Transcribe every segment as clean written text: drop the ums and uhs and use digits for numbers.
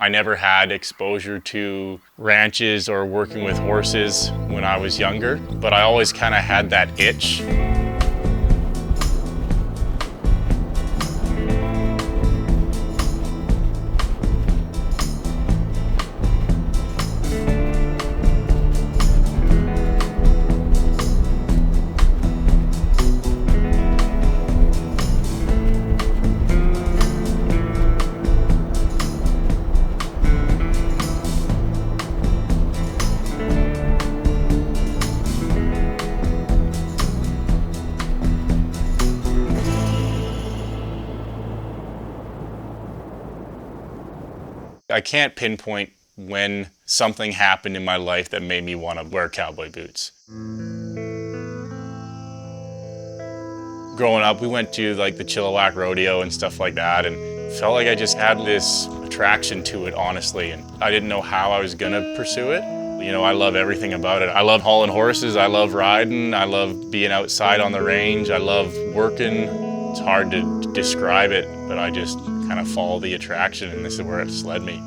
I never had exposure to ranches or working with horses when I was younger, but I always kind of had that itch. I can't pinpoint when something happened in my life that made me want to wear cowboy boots. Growing up, we went to like the Chilliwack Rodeo and stuff like that, and felt like I just had this attraction to it, honestly, and I didn't know how I was gonna pursue it. You know, I love everything about it. I love hauling horses, I love riding, I love being outside on the range, I love working. It's hard to describe it, but I just kind of follow the attraction, and this is where it's led me.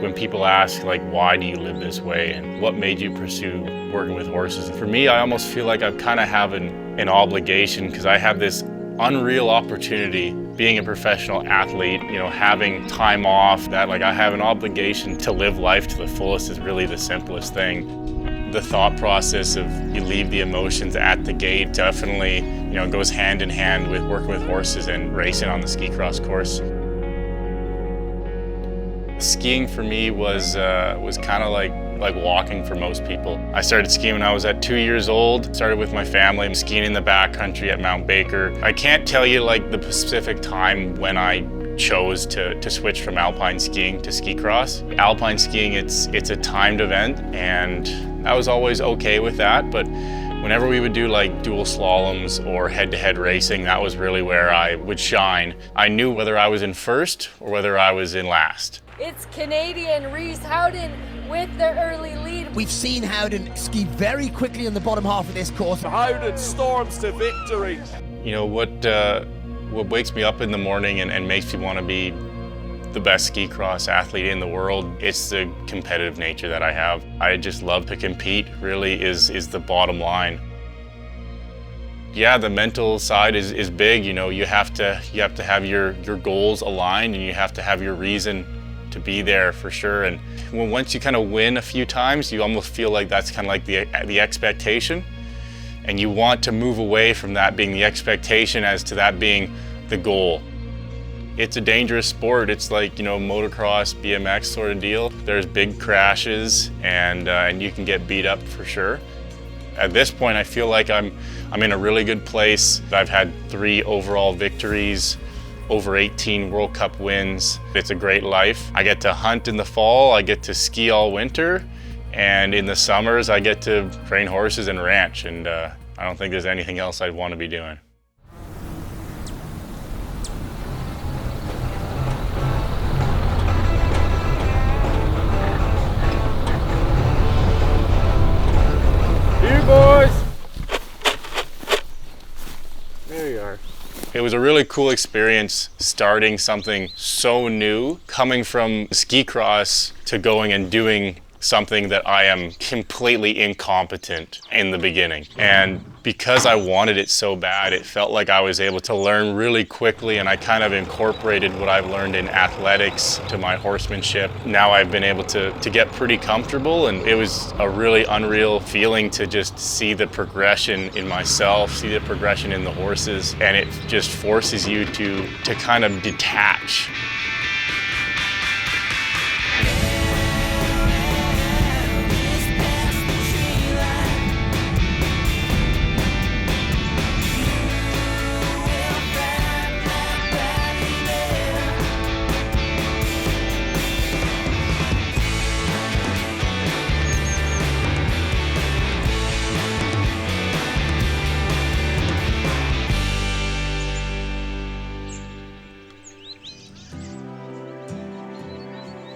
When people ask, like, why do you live this way and what made you pursue working with horses? And for me, I almost feel like I'm kind of having an obligation because I have this unreal opportunity being a professional athlete, you know, having time off, that like I have an obligation to live life to the fullest is really the simplest thing. The thought process of you leave the emotions at the gate definitely, you know, goes hand in hand with working with horses and racing on the ski cross course. Skiing for me was kind of like walking for most people. I started skiing when I was at 2 years old. Started with my family. I'm skiing in the backcountry at Mount Baker. I can't tell you like the specific time when I chose to switch from alpine skiing to ski cross. Alpine skiing, it's a timed event, and I was always okay with that, but whenever we would do like dual slaloms or head-to-head racing, that was really where I would shine. I knew whether I was in first or whether I was in last. It's Canadian Reece Howden with the early lead. We've seen Howden ski very quickly in the bottom half of this course. Howden storms to victory. You know, what wakes me up in the morning and makes me want to be the best ski cross athlete in the world, it's the competitive nature that I have. I just love to compete, really is the bottom line. Yeah, the mental side is big. You know, you have to have your goals aligned, and you have to have your reason to be there for sure. And once you kind of win a few times, you almost feel like that's kind of like the expectation, and you want to move away from that being the expectation as to that being the goal. It's a dangerous sport. It's like, you know, motocross, BMX sort of deal. There's big crashes, and you can get beat up for sure. At this point, I feel like I'm in a really good place. I've had 3 overall victories, over 18 World Cup wins. It's a great life. I get to hunt in the fall, I get to ski all winter, and in the summers I get to train horses and ranch, and I don't think there's anything else I'd want to be doing. You boys! There you are. It was a really cool experience starting something so new, coming from ski cross to going and doing something that I am completely incompetent in the beginning. And because I wanted it so bad, it felt like I was able to learn really quickly, and I kind of incorporated what I've learned in athletics to my horsemanship. Now I've been able to get pretty comfortable, and it was a really unreal feeling to just see the progression in myself, see the progression in the horses, and it just forces you to kind of detach.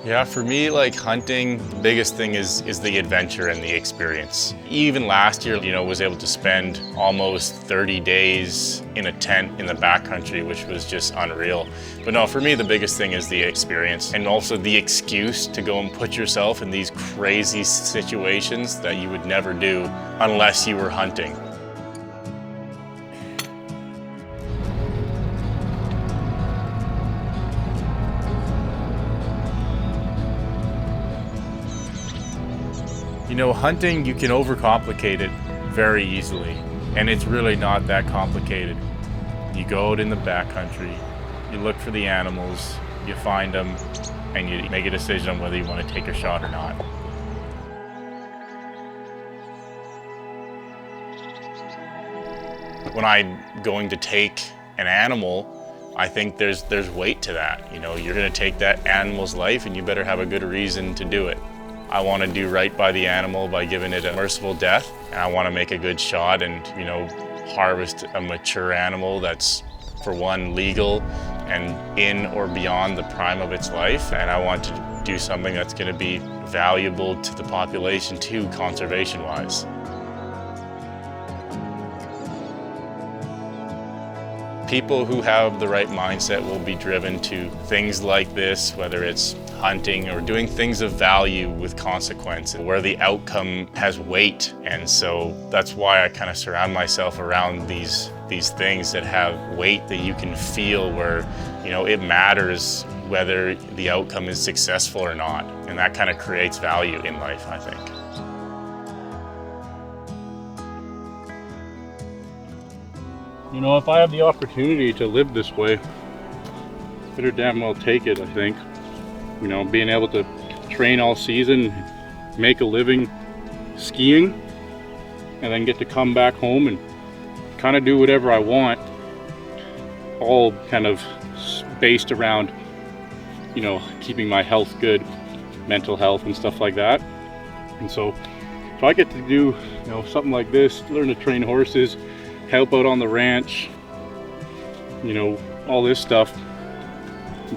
Yeah, for me, like hunting, the biggest thing is the adventure and the experience. Even last year, was able to spend almost 30 days in a tent in the backcountry, which was just unreal. But no, for me, the biggest thing is the experience and also the excuse to go and put yourself in these crazy situations that you would never do unless you were hunting. Hunting, you can overcomplicate it very easily, and it's really not that complicated. You go out in the backcountry, you look for the animals, you find them, and you make a decision on whether you want to take a shot or not. When I'm going to take an animal, I think there's weight to that. You're going to take that animal's life, and you better have a good reason to do it. I want to do right by the animal by giving it a merciful death, and I want to make a good shot and, harvest a mature animal that's, for one, legal and in or beyond the prime of its life, and I want to do something that's going to be valuable to the population too, conservation-wise. People who have the right mindset will be driven to things like this, whether it's hunting or doing things of value with consequence, where the outcome has weight. And so that's why I kind of surround myself around these things that have weight that you can feel, where it matters whether the outcome is successful or not. And that kind of creates value in life, I think. If I have the opportunity to live this way, better damn well take it, I think. Being able to train all season, make a living skiing, and then get to come back home and kind of do whatever I want, all kind of based around, keeping my health good, mental health and stuff like that. And so if I get to do, something like this, learn to train horses, help out on the ranch, all this stuff,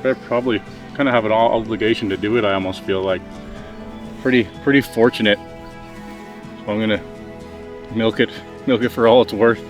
I probably kind of have an obligation to do it. I almost feel like pretty fortunate. So I'm gonna milk it for all it's worth.